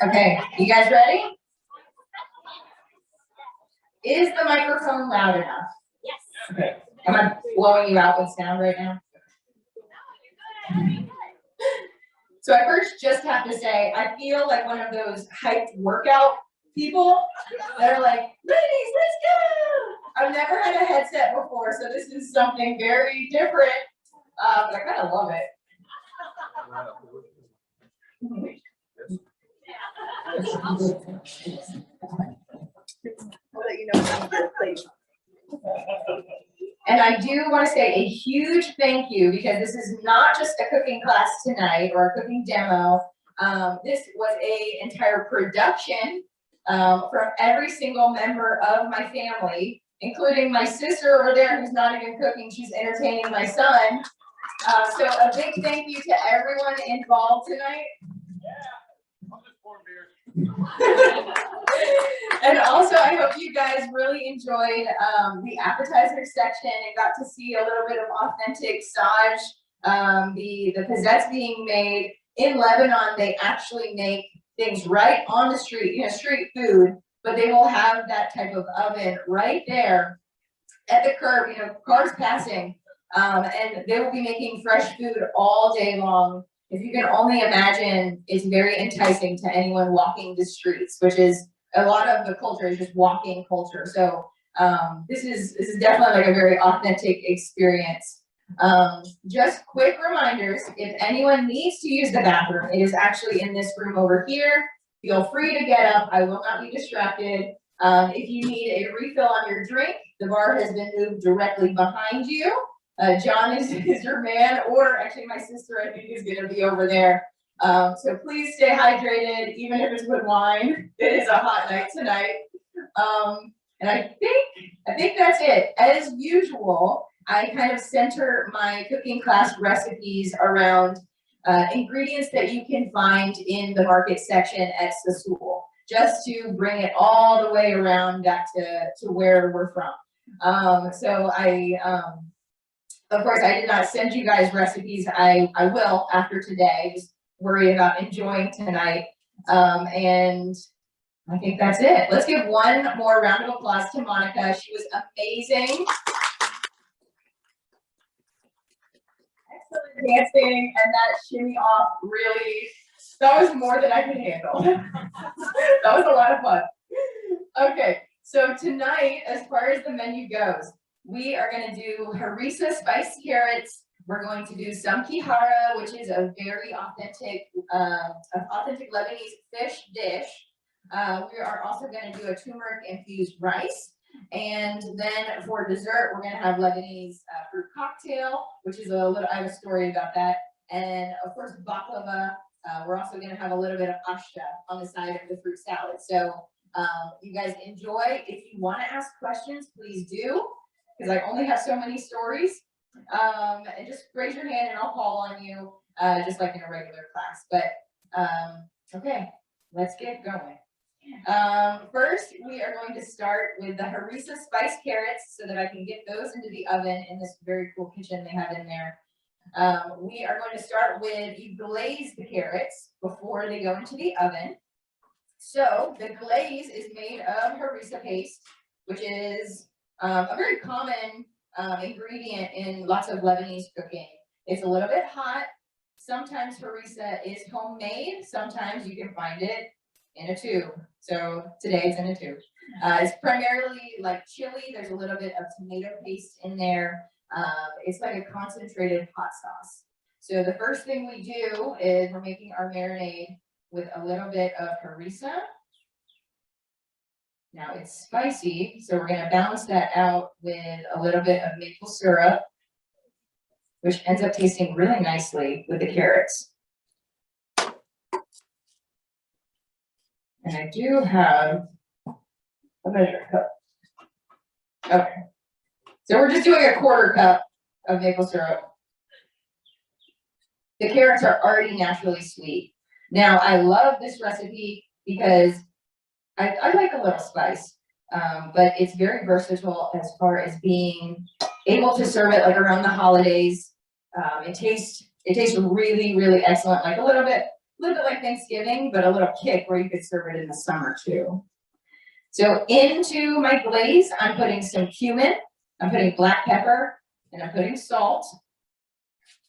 Okay, you guys ready? Is the microphone loud enough? Yes. Okay. Am I blowing you out with sound right now? So I first just have to say, I feel like one of those hyped workout people that are like, ladies, let's go! I've never had a headset before, so this is something very different, but I kind of love it. I'll let you know when I'm please. And I do want to say a huge thank you, because this is not just a cooking class tonight or a cooking demo. This was an entire production from every single member of my family, including my sister over there who's not even cooking, she's entertaining my son. So a big thank you to everyone involved tonight. And also, I hope you guys really enjoyed the appetizer section and got to see a little bit of authentic Saj, the pizzettes being made in Lebanon. They actually make things right on the street, street food, but they will have that type of oven right there at the curb, cars passing, and they will be making fresh food all day long. If you can only imagine, it's very enticing to anyone walking the streets, which is a lot of the culture is just walking culture. So this is definitely like a very authentic experience. Just quick reminders, if anyone needs to use the bathroom, it is actually in this room over here. Feel free to get up, I will not be distracted. If you need a refill on your drink, the bar has been moved directly behind you. John is your man, or actually my sister, I think, is gonna be over there. So please stay hydrated, even if it's with wine. It is a hot night tonight. And I think that's it. As usual, I kind of center my cooking class recipes around ingredients that you can find in the market section at Sassool, just to bring it all the way around back to where we're from. So of course, I did not send you guys recipes. I will after today. Just worry about enjoying tonight. And I think that's it. Let's give one more round of applause to Monica. She was amazing. Excellent dancing, and that shimmy off really, that was more than I could handle. That was a lot of fun. Okay, so tonight, as far as the menu goes, we are going to do Harissa spiced carrots. We're going to do Samkihara, which is a very authentic Lebanese fish dish. We are also going to do a turmeric infused rice. And then for dessert, we're going to have Lebanese fruit cocktail, which is I have a story about that. And of course, baklava. We're also going to have a little bit of ashta on the side of the fruit salad. So you guys enjoy. If you want to ask questions, please do, because I only have so many stories. And just raise your hand and I'll call on you, just like in a regular class. But okay, let's get going. First, we are going to start with the Harissa spiced carrots so that I can get those into the oven in this very cool kitchen they have in there. We are going to start with, you glaze the carrots before they go into the oven. So the glaze is made of harissa paste, which is a very common ingredient in lots of Lebanese cooking. It's a little bit hot. Sometimes harissa is homemade. Sometimes you can find it in a tube. So today it's in a tube. It's primarily like chili. There's a little bit of tomato paste in there. It's like a concentrated hot sauce. So the first thing we do is we're making our marinade with a little bit of harissa. Now it's spicy, so we're going to balance that out with a little bit of maple syrup, which ends up tasting really nicely with the carrots. And I do have a measure cup. Okay. So we're just doing a quarter cup of maple syrup. The carrots are already naturally sweet. Now I love this recipe because I like a little spice, but it's very versatile as far as being able to serve it like around the holidays. It tastes really, really excellent, like a little bit little bit like Thanksgiving, but a little kick where you could serve it in the summer too. So into my glaze, I'm putting some cumin, I'm putting black pepper, and I'm putting salt,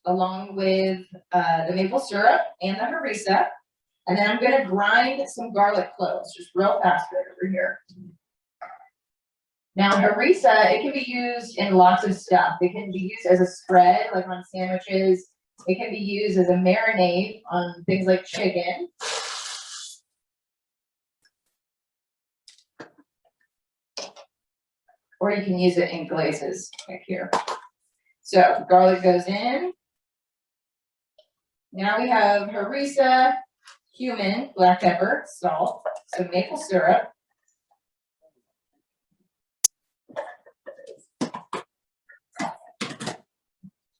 along with the maple syrup and the harissa. And then I'm gonna grind some garlic cloves, just real fast right over here. Now harissa, it can be used in lots of stuff. It can be used as a spread, like on sandwiches. It can be used as a marinade on things like chicken. Or you can use it in glazes, like here. So garlic goes in. Now we have harissa, cumin, black pepper, salt, some maple syrup.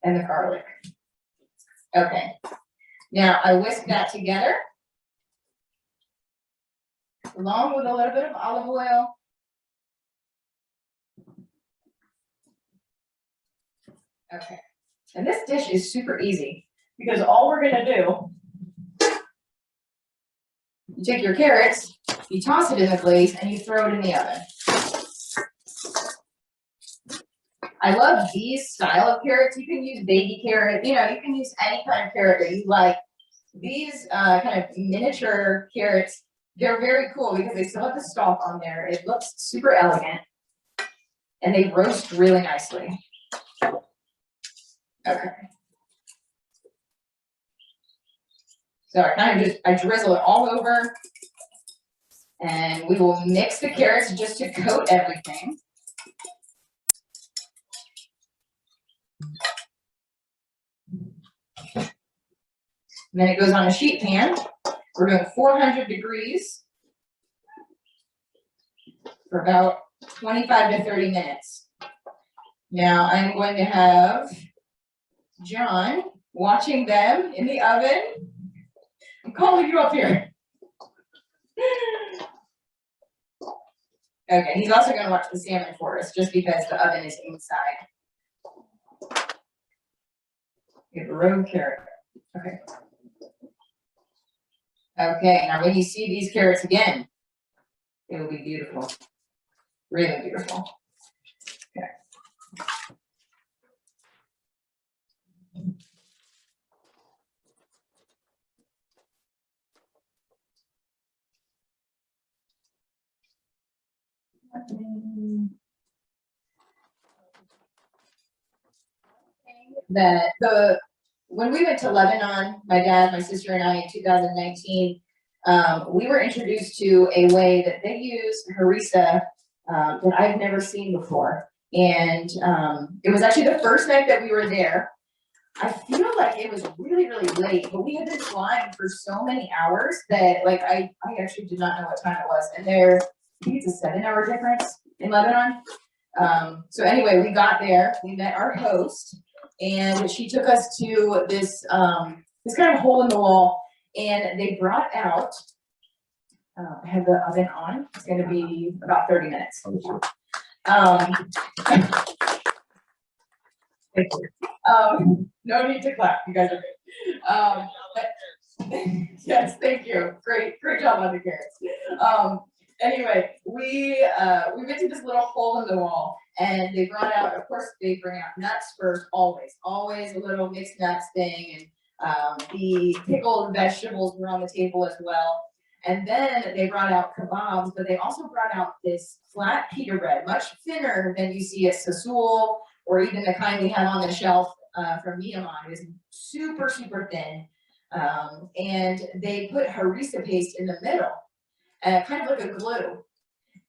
And the garlic. Okay. Now I whisk that together, along with a little bit of olive oil. Okay. And this dish is super easy because all we're gonna do, you take your carrots, you toss it in the glaze, and you throw it in the oven. I love these style of carrots. You can use baby carrot, you know, you can use any kind of carrot that you like. These kind of miniature carrots, they're very cool because they still have the stalk on there. It looks super elegant. And they roast really nicely. Okay. So I kind of I drizzle it all over. And we will mix the carrots just to coat everything. And then it goes on a sheet pan. We're doing 400 degrees for about 25 to 30 minutes. Now I'm going to have John watching them in the oven. I'm calling you up here. Okay, he's also going to watch the salmon for us just because the oven is inside. We have a rogue carrot. Okay. Okay, now when you see these carrots again, it will be beautiful. Really beautiful. Okay. When we went to Lebanon, my dad, my sister, and I in 2019, we were introduced to a way that they use harissa that I've never seen before. And it was actually the first night that we were there. I feel like it was really, really late, but we had been flying for so many hours that like I actually did not know what time it was. And I think it's a 7-hour difference in Lebanon. So anyway, we got there, we met our host, and she took us to this this kind of hole in the wall, and they brought out, I have the oven on, it's gonna be about 30 minutes. Thank you. No need to clap, you guys are good. Yes, thank you, great job on the carrots. Anyway, we went to this little hole in the wall, and they brought out, of course, they bring out nuts first, always a little mixed nuts thing, and the pickled vegetables were on the table as well. And then they brought out kebabs, but they also brought out this flat pita bread, much thinner than you see at Sassool, or even the kind we have on the shelf from Myanmar. It is super, super thin. And they put harissa paste in the middle. Kind of like a glue.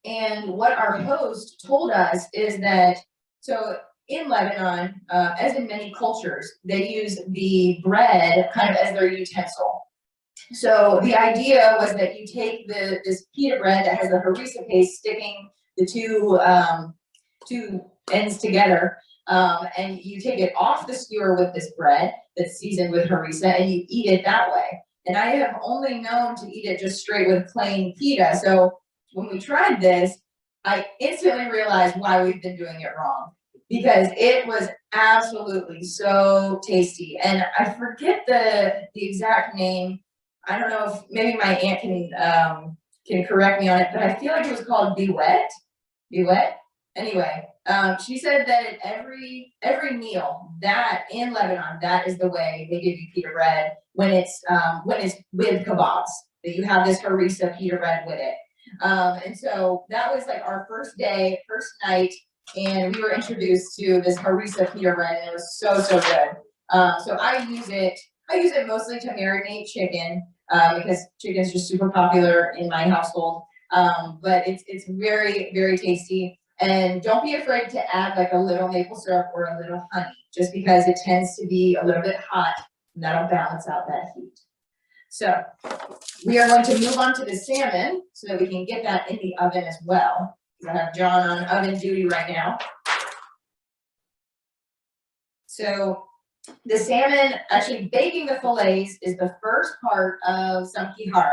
And what our host told us is that, so in Lebanon, as in many cultures, they use the bread kind of as their utensil. So the idea was that you take this pita bread that has the harissa paste sticking the two ends together, and you take it off the skewer with this bread that's seasoned with harissa, and you eat it that way. And I have only known to eat it just straight with plain pita. So when we tried this, I instantly realized why we've been doing it wrong, because it was absolutely so tasty. And I forget the exact name I don't know if maybe my aunt can correct me on it, but I feel like it was called Biwet. Anyway, she said that at every meal that in Lebanon, that is the way they give you pita bread when it's with kebabs. That you have this harissa pita bread with it. And so that was like our first night, and we were introduced to this harissa pita bread, and it was so good. So I use it mostly to marinate chicken, because chicken is just super popular in my household. But it's very tasty. And don't be afraid to add like a little maple syrup or a little honey, just because it tends to be a little bit hot, and that'll balance out that heat. So we are going to move on to the salmon so that we can get that in the oven as well. I have John on oven duty right now. So the salmon, actually baking the fillets is the first part of Samkihara.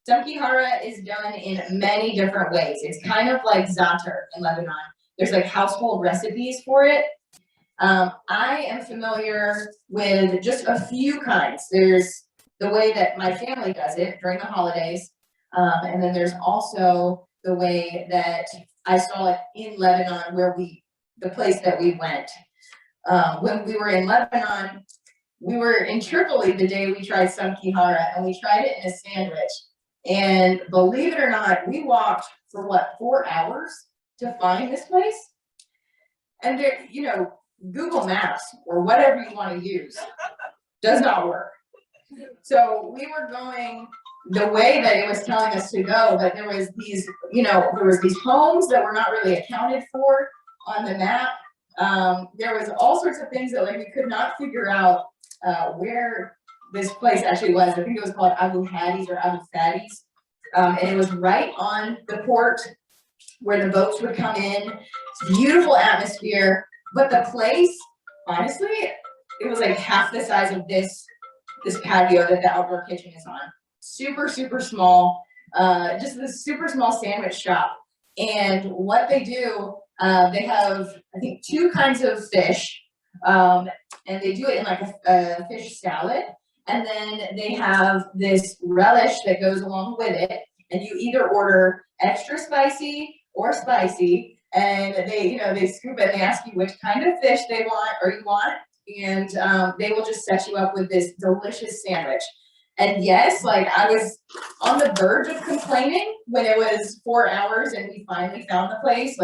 Samkihara is done in many different ways. It's kind of like za'atar in Lebanon. There's like household recipes for it. I am familiar with just a few kinds. There's the way that my family does it during the holidays. And then there's also the way that I saw it in Lebanon, the place that we went. When we were in Lebanon, we were in Tripoli the day we tried Samkihara, and we tried it in a sandwich. And believe it or not, we walked for 4 hours to find this place. And there, Google Maps or whatever you want to use does not work. So we were going the way that it was telling us to go, but there was these homes that were not really accounted for on the map. There was all sorts of things that we could not figure out where this place actually was. I think it was called Abu Hadis or Abu Fadis. And it was right on the port where the boats would come in. Beautiful atmosphere, but the place, honestly, it was like half the size of this patio that the outdoor kitchen is on. Super small, just this super small sandwich shop. And what they do, they have, I think, 2 kinds of fish, and they do it in like a fish salad. And then they have this relish that goes along with it, and you either order extra spicy or spicy, and they scoop it and they ask you which kind of fish you want, and they will just set you up with this delicious sandwich. And yes, I was on the verge of complaining when it was 4 hours and we finally found the place,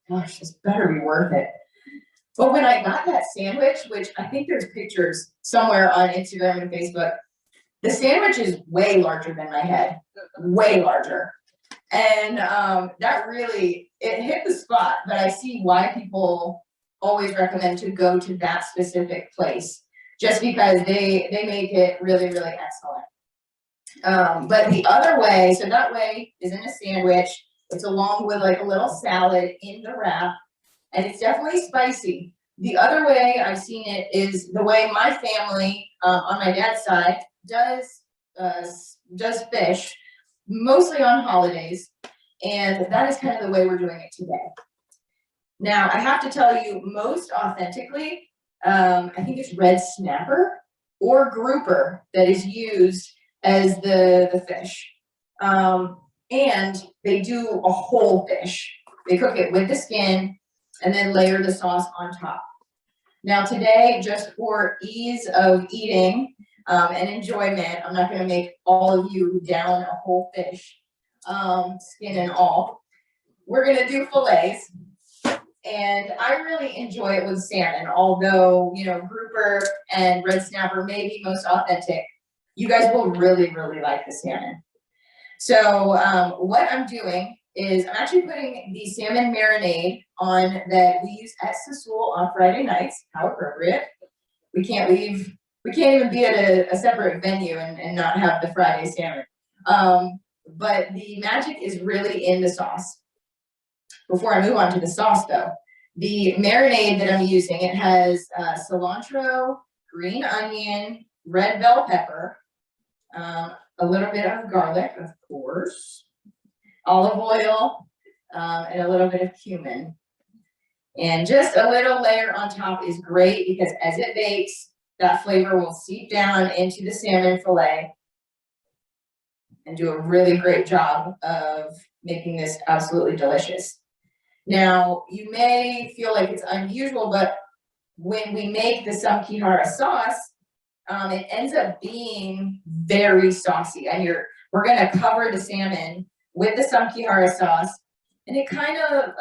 gosh, this better be worth it. But when I got that sandwich, which I think there's pictures somewhere on Instagram and Facebook, the sandwich is way larger than my head, way larger. And that really, it hit the spot, but I see why people always recommend to go to that specific place, just because they make it really excellent. But the other way, so that way is in a sandwich. It's along with a little salad in the wrap. And it's definitely spicy. The other way I've seen it is the way my family on my dad's side does fish, mostly on holidays. And that is kind of the way we're doing it today. Now, I have to tell you, most authentically, I think it's red snapper or grouper that is used as the fish. And they do a whole fish. They cook it with the skin and then layer the sauce on top. Now today, just for ease of eating and enjoyment, I'm not gonna make all of you down a whole fish, skin and all. We're gonna do fillets. And I really enjoy it with salmon, although, grouper and red snapper may be most authentic. You guys will really like the salmon. So what I'm doing is I'm actually putting the salmon marinade on that we use at Sassool on Friday nights. How appropriate. We can't even be at a separate venue and not have the Friday salmon. But the magic is really in the sauce. Before I move on to the sauce though, the marinade that I'm using, it has cilantro, green onion, red bell pepper, a little bit of garlic, of course, olive oil, and a little bit of cumin. And just a little layer on top is great because as it bakes, that flavor will seep down into the salmon fillet. and do a really great job of making this absolutely delicious. Now, you may feel like it's unusual, but when we make the Samkihara sauce, it ends up being very saucy. And we're gonna cover the salmon with the Samkihara sauce. And it kind of,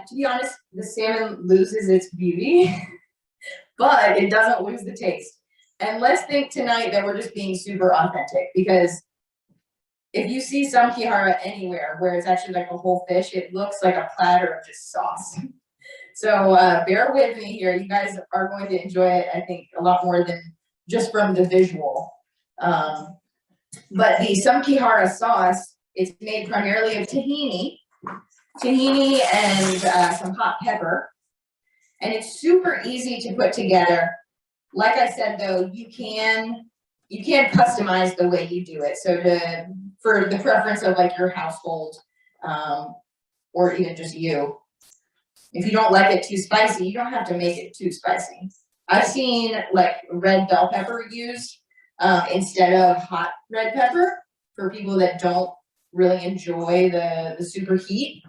to be honest, the salmon loses its beauty, but it doesn't lose the taste. And let's think tonight that we're just being super authentic, because if you see Samkihara anywhere where it's actually like a whole fish, it looks like a platter of just sauce. So bear with me here. You guys are going to enjoy it, I think, a lot more than just from the visual. But the Samkihara sauce is made primarily of tahini and some hot pepper. And it's super easy to put together. Like I said, though, you can customize the way you do it. So for the preference of like your household, or even just you. If you don't like it too spicy, you don't have to make it too spicy. I've seen like red bell pepper used instead of hot red pepper for people that don't really enjoy the super heat.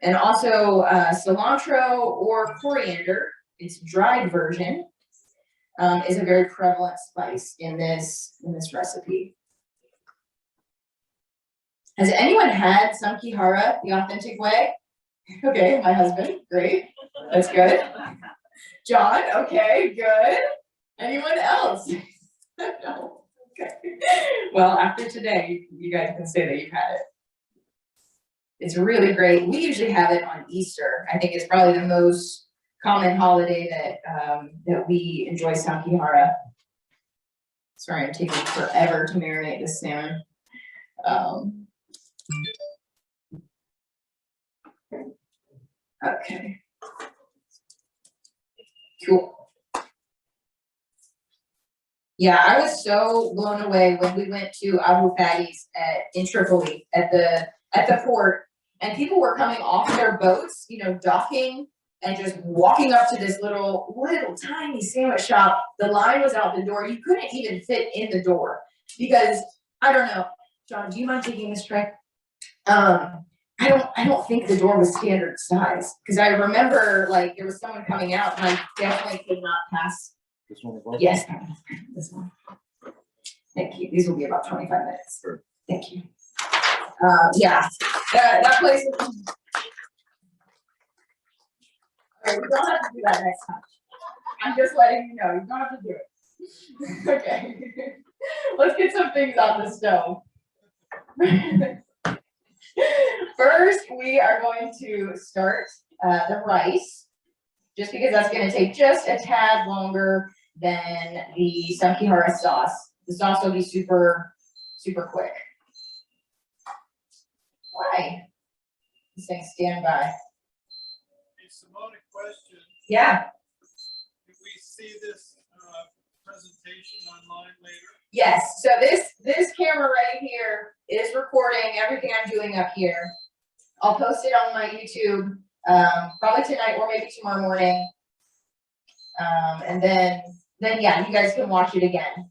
And also cilantro or coriander, its dried version, is a very prevalent spice in this recipe. Has anyone had Samkihara the authentic way? Okay, my husband, great, that's good. John, okay, good. Anyone else? No, okay. Well, after today, you guys can say that you've had it. It's really great. We usually have it on Easter. I think it's probably the most common holiday that we enjoy Samkihara. Sorry, I'm taking forever to marinate this salmon. Okay. Cool. Yeah, I was so blown away when we went to Abu Fadi's in Tripoli at the port, and people were coming off their boats, you know, docking and just walking up to this little tiny sandwich shop. The line was out the door. You couldn't even fit in the door because I don't know. John, do you mind taking this tray? I don't think the door was standard size because I remember like there was someone coming out and I definitely could not pass. This one as well? Yes, this one. Thank you. These will be about 25 minutes. Sure. Thank you. Yeah, that place. Okay, we don't have to do that next time. I'm just letting you know. You don't have to do it. Okay. Let's get some things on the stove. First, we are going to start the rice, just because that's going to take just a tad longer than the Samkihara sauce. The sauce will be super, super quick. Why? He's saying stand by. Hey, Simone, a question. Yeah. Can we see this presentation online later? Yes. So this camera right here is recording everything I'm doing up here. I'll post it on my YouTube probably tonight or maybe tomorrow morning. And then yeah, you guys can watch it again.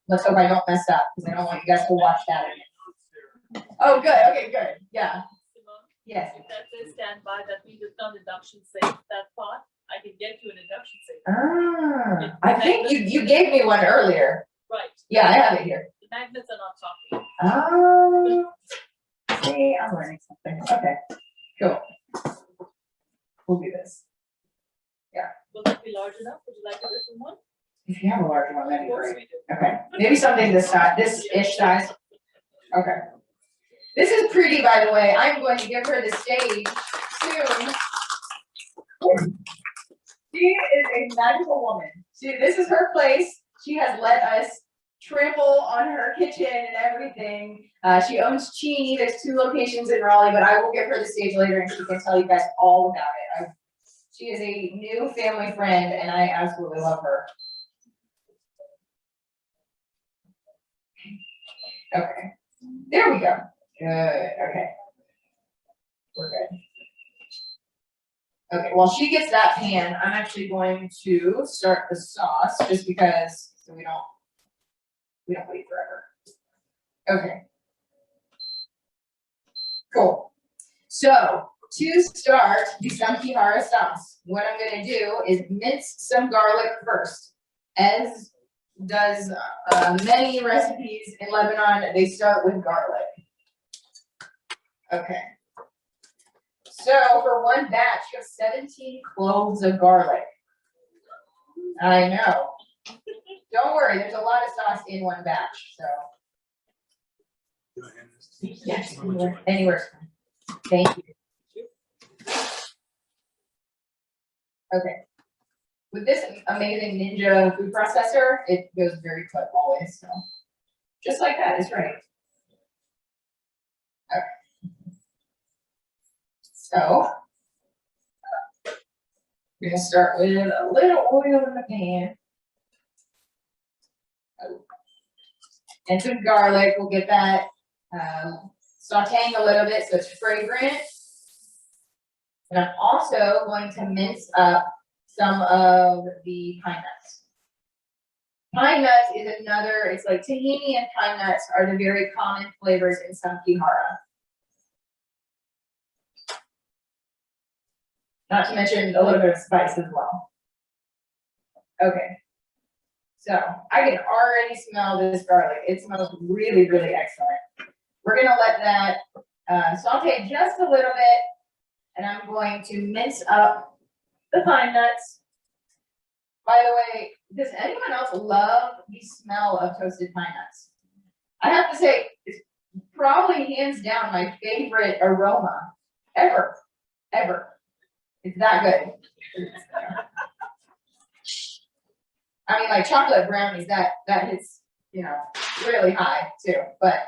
Let's hope I don't mess up because I don't want you guys to watch that again. Oh, good. Okay, good. Yeah. Simone, Yes. if that says stand by, that means it's not induction safe, that part. I can get you an induction safe. Ah, I think you gave me one earlier. Right. Yeah, I have it here. The magnets are not talking. Oh, see, I'm learning something. Okay, cool. We'll do this. Will that be large enough? Would you like a different one? If you have a larger one, that'd Of be course great. we do. Okay, maybe something this size, this-ish size. Okay. This is Pretty, by the way. I'm going to give her the stage soon. She is a magical woman. This is her place. She has let us trample on her kitchen and everything. She owns Chini. There's 2 locations in Raleigh, but I will give her the stage later and she can tell you guys all about it. She is a new family friend and I absolutely love her. Okay, there we go. Good, okay. We're good. Okay, while she gets that pan, I'm actually going to start the sauce just because so we don't wait forever. Okay. Cool. So to start the Samkihara sauce, what I'm gonna do is mince some garlic first. As does many recipes in Lebanon, they start with garlic. Okay. So for one batch, you have 17 cloves of garlic. I know. Don't worry, there's a lot of sauce in one batch, so. Yes, anywhere. Thank you. Okay. With this amazing Ninja food processor, it goes very quick always, so. Just like that, it's right. Okay. So, we're gonna start with a little oil in the pan. And some garlic, we'll get that sauteing a little bit so it's fragrant. And I'm also going to mince up some of the pine nuts. Pine nuts is another, it's like tahini and pine nuts are the very common flavors in Samkihara. Not to mention a little bit of spice as well. Okay. So I can already smell this garlic. It smells really, really excellent. We're gonna let that saute just a little bit, and I'm going to mince up the pine nuts. By the way, does anyone else love the smell of toasted pine nuts? I have to say, it's probably hands down my favorite aroma ever, ever. It's that good. I mean, like chocolate brownies, that hits, you know, really high too, but.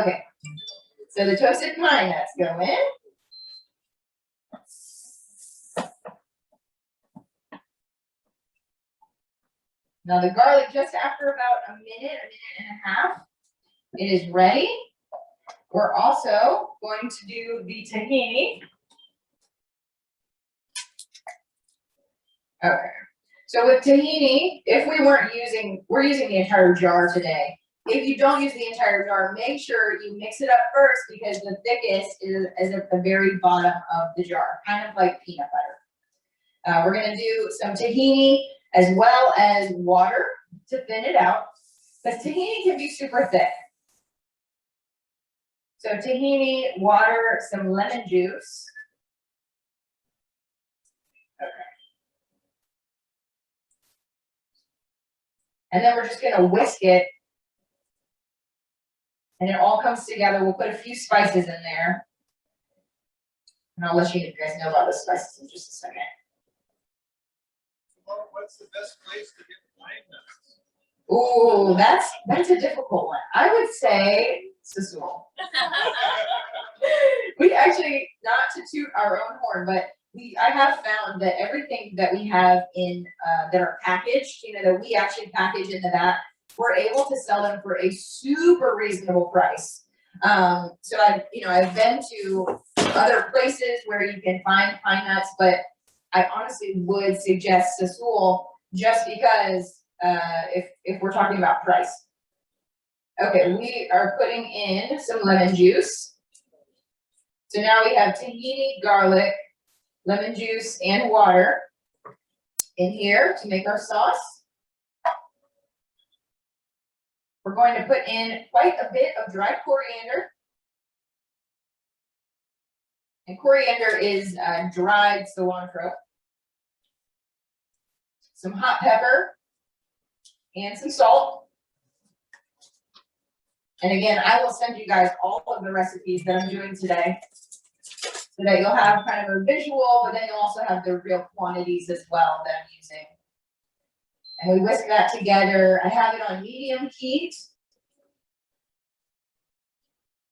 Okay, so the toasted pine nuts go in. Now the garlic, just after about a minute and a half, it is ready. We're also going to do the tahini. Okay, so with tahini, if we're using the entire jar today. If you don't use the entire jar, make sure you mix it up first because the thickest is at the very bottom of the jar, kind of like peanut butter. We're gonna do some tahini as well as water to thin it out, because tahini can be super thick. So tahini, water, some lemon juice. Okay. And then we're just gonna whisk it. And it all comes together. We'll put a few spices in there. And I'll let you guys know about the spices in just a second. Well, what's the best place to get pine nuts? Ooh, that's a difficult one. I would say Sassool. We actually, not to toot our own horn, but I have found that everything that we have in that are packaged, you know, that we actually package in the back, we're able to sell them for a super reasonable price. So I've been to other places where you can find pine nuts, but I honestly would suggest Sassool just because if we're talking about price. Okay, we are putting in some lemon juice. So now we have tahini, garlic, lemon juice, and water in here to make our sauce. We're going to put in quite a bit of dried coriander. And coriander is dried cilantro. Some hot pepper and some salt. And again, I will send you guys all of the recipes that I'm doing today so that you'll have kind of a visual, but then you'll also have the real quantities as well that I'm using. And we whisk that together. I have it on medium heat.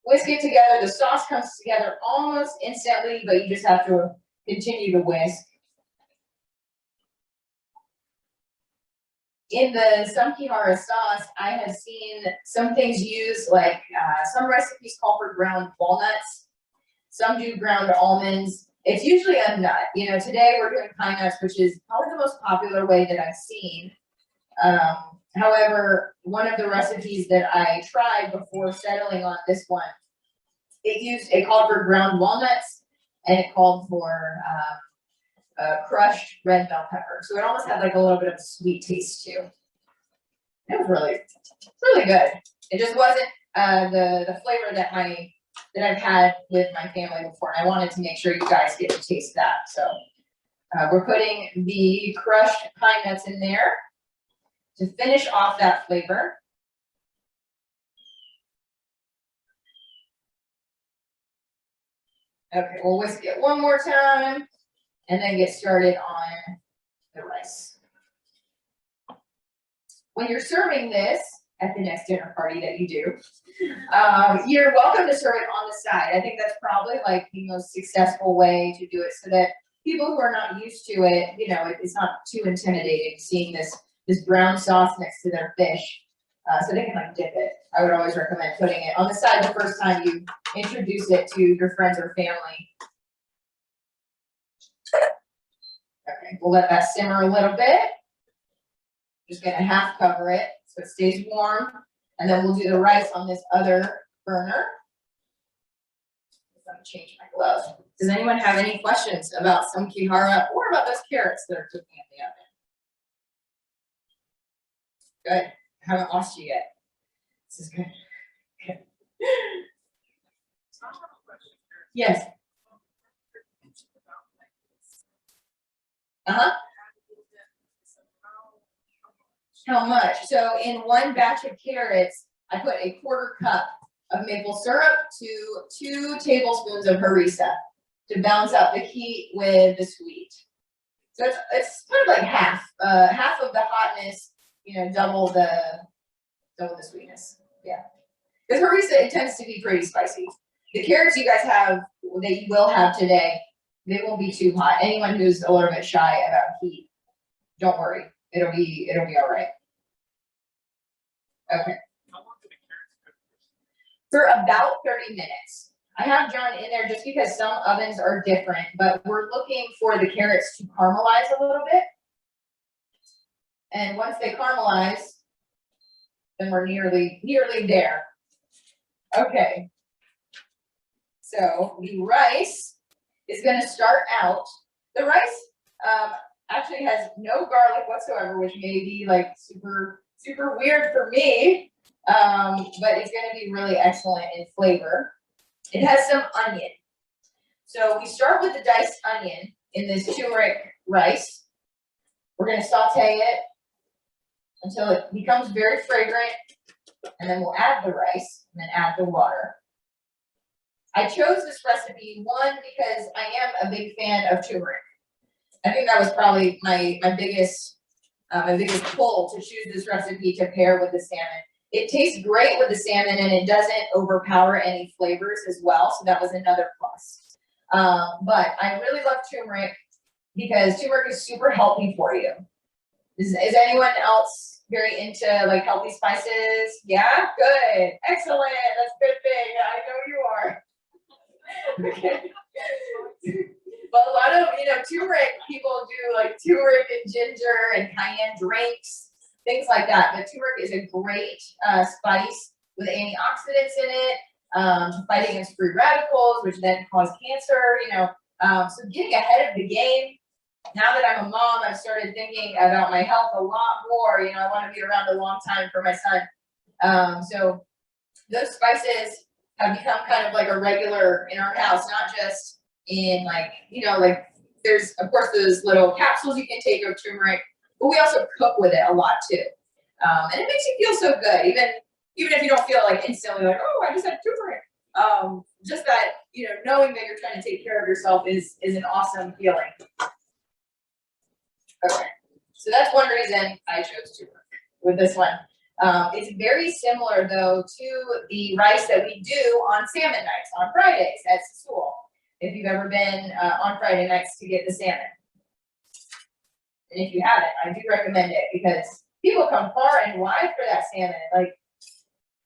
Whisk it together. The sauce comes together almost instantly, but you just have to continue to whisk. In the Samkihara sauce, I have seen some things used, like some recipes call for ground walnuts. Some do ground almonds. It's usually a nut. You know, today we're doing pine nuts, which is probably the most popular way that I've seen. However, one of the recipes that I tried before settling on this one, it called for ground walnuts and it called for crushed red bell pepper. So it almost had like a little bit of a sweet taste too. It was really good. It just wasn't the flavor that I've had with my family before. And I wanted to make sure you guys get to taste that. So we're putting the crushed pine nuts in there to finish off that flavor. Okay, we'll whisk it one more time and then get started on the rice. When you're serving this at the next dinner party that you do, you're welcome to serve it on the side. I think that's probably like the most successful way to do it so that people who are not used to it, you know, it's not too intimidating seeing this brown sauce next to their fish. So they can like dip it. I would always recommend putting it on the side the first time you introduce it to your friends or family. Okay, we'll let that simmer a little bit. Just gonna half cover it so it stays warm. And then we'll do the rice on this other burner. I'm gonna change my gloves. Does anyone have any questions about Samkihara or about those carrots that are cooking in the oven? Good. I haven't lost you yet. This is good. Okay. Yes. Uh-huh. How much? So in one batch of carrots, I put a 1/4 cup of maple syrup to 2 tablespoons of harissa to balance out the heat with the sweet. So it's kind of like half of the hotness, you know, double the sweetness. Yeah. Because harissa, it tends to be pretty spicy. The carrots you guys have, that you will have today, they won't be too hot. Anyone who's a little bit shy about heat, don't worry. It'll be all right. Okay. How long do the carrots cook For about 30 minutes. I have John in there just because some ovens are different, but we're looking for the carrots to caramelize a little bit. And once they caramelize, then we're nearly there. Okay. So the rice is going to start out. The rice actually has no garlic whatsoever, which may be like super weird for me, but it's going to be really excellent in flavor. It has some onion. So we start with the diced onion in this turmeric rice. We're going to saute it until it becomes very fragrant, and then we'll add the rice and then add the water. I chose this recipe, one, because I am a big fan of turmeric. I think that was probably my biggest pull to choose this recipe to pair with the salmon. It tastes great with the salmon and it doesn't overpower any flavors as well, so that was another plus. But I really love turmeric because turmeric is super healthy for you. Is anyone else very into like healthy spices? Yeah, good, excellent. That's a good thing. I know you are. Okay. But a lot of, turmeric, people do like turmeric and ginger and cayenne drinks, things like that. But turmeric is a great spice with antioxidants in it, to fight against free radicals, which then cause cancer, so getting ahead of the game. Now that I'm a mom, I've started thinking about my health a lot more. I want to be around a long time for my son. So those spices have become kind of like a regular in our house, not just in there's of course those little capsules you can take of turmeric, but we also cook with it a lot too. And it makes you feel so good, even if you don't feel like instantly like, oh, I just had turmeric. Just that, knowing that you're trying to take care of yourself is an awesome feeling. Okay, so that's one reason I chose turmeric with this one. It's very similar though to the rice that we do on salmon nights on Fridays at Sassool. If you've ever been on Friday nights to get the salmon. And if you haven't, I do recommend it because people come far and wide for that salmon. Like,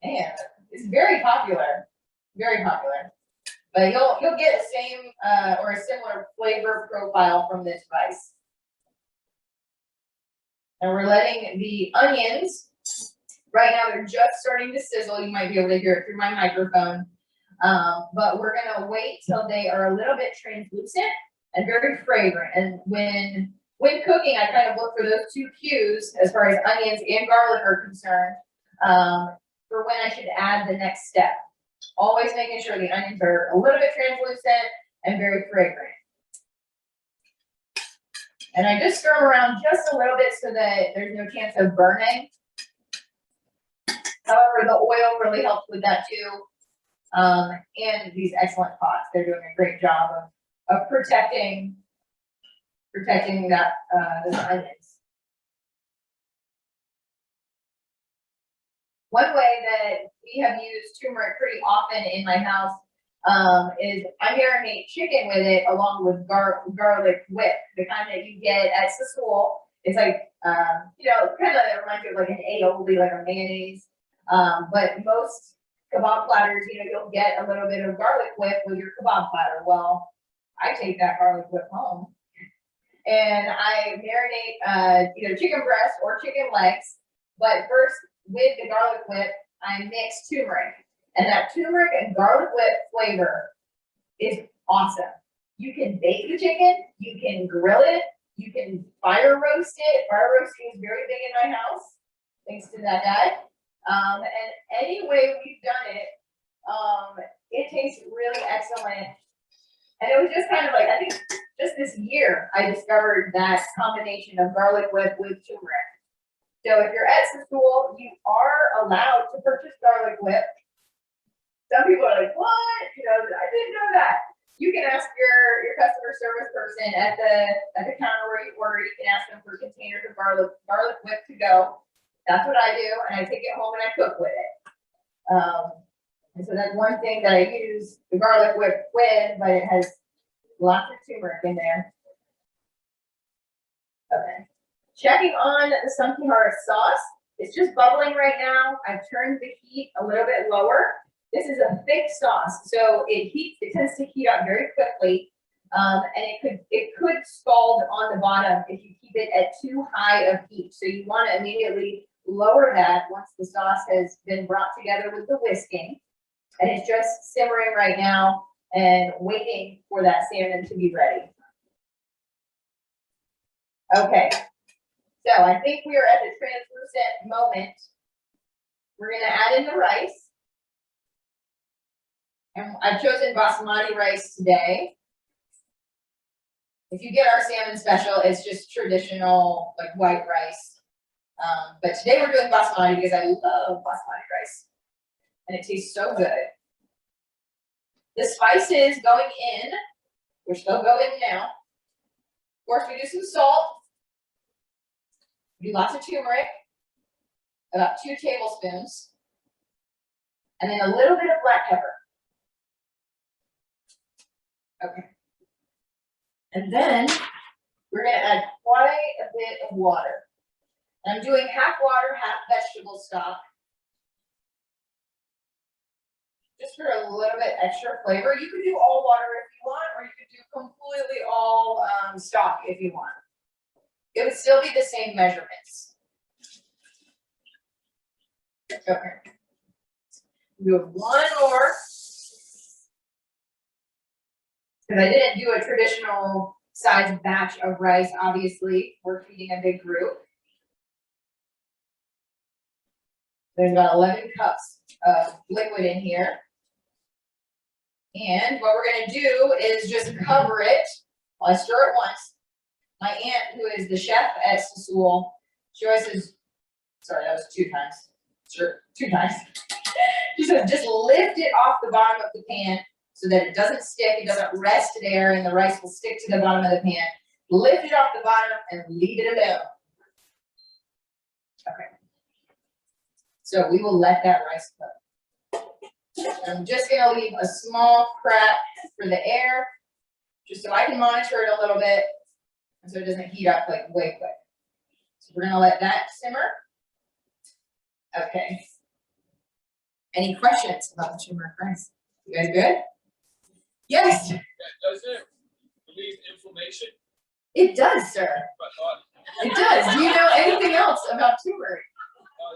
man, it's very popular. Very popular. But you'll get the same or a similar flavor profile from this rice. And we're letting the onions, right now they're just starting to sizzle. You might be able to hear it through my microphone. But we're gonna wait till they are a little bit translucent and very fragrant. And when cooking, I kind of look for those two cues as far as onions and garlic are concerned, for when I should add the next step. Always making sure the onions are a little bit translucent and very fragrant. And I just stir them around just a little bit so that there's no chance of burning. However, the oil really helps with that too. And these excellent pots, they're doing a great job of protecting that those onions. One way that we have used turmeric pretty often in my house is I marinate chicken with it along with garlic whip, the kind that you get at Sassool. It's like, you know, kind of reminds you of like an aioli, like a mayonnaise. But most kebab platters, you know, you'll get a little bit of garlic whip with your kebab platter. Well, I take that garlic whip home and I marinate either chicken breast or chicken legs. But first, with the garlic whip, I mix turmeric. And that turmeric and garlic whip flavor is awesome. You can bake the chicken, you can grill it, you can fire roast it. Fire roasting is very big in my house, thanks to that guy. And any way we've done it, it tastes really excellent. And it was just kind of like, I think just this year, I discovered that combination of garlic whip with turmeric. So if you're at Sassool, you are allowed to purchase garlic whip. Some people are like, what? You know, I didn't know that. You can ask your customer service person at the counter where you order. You can ask them for containers of garlic whip to go. That's what I do, and I take it home and I cook with it. And so that's one thing that I use the garlic whip with, but it has lots of turmeric in there. Okay. Checking on the Samkihara sauce. It's just bubbling right now. I've turned the heat a little bit lower. This is a thick sauce, so it tends to heat up very quickly. And it could scald on the bottom if you keep it at too high of heat. So you want to immediately lower that once the sauce has been brought together with the whisking. And it's just simmering right now and waiting for that salmon to be ready. Okay, so I think we are at the translucent moment. We're gonna add in the rice. And I've chosen basmati rice today. If you get our salmon special, it's just traditional, like white rice. But today we're doing basmati because I love basmati rice. And it tastes so good. The spices going in, which they'll go in now. Of course, we do some salt. We do lots of turmeric, about 2 tablespoons. And then a little bit of black pepper. Okay. And then we're going to add quite a bit of water. And I'm doing half water, half vegetable stock. Just for a little bit extra flavor. You could do all water if you want, or you could do completely all stock if you want. It would still be the same measurements. Okay. Do one more. Because I didn't do a traditional size batch of rice, obviously. We're feeding a big group. There's about 11 cups of liquid in here. And what we're going to do is just cover it. Well, I stir it once. My aunt, who is the chef at Sassool, she always says, sorry, that was 2 times. Sure, 2 times. She says, just lift it off the bottom of the pan so that it doesn't stick, it doesn't rest there, and the rice will stick to the bottom of the pan. Lift it off the bottom and leave it alone. Okay. So we will let that rice cook. I'm just going to leave a small crack for the air, just so I can monitor it a little bit, and so it doesn't heat up like way quick. So we're going to let that simmer. Okay. Any questions about the turmeric rice? You guys good? Yes, Does it relieve inflammation? it does, sir. It does. Do you know anything else about turmeric? Oh,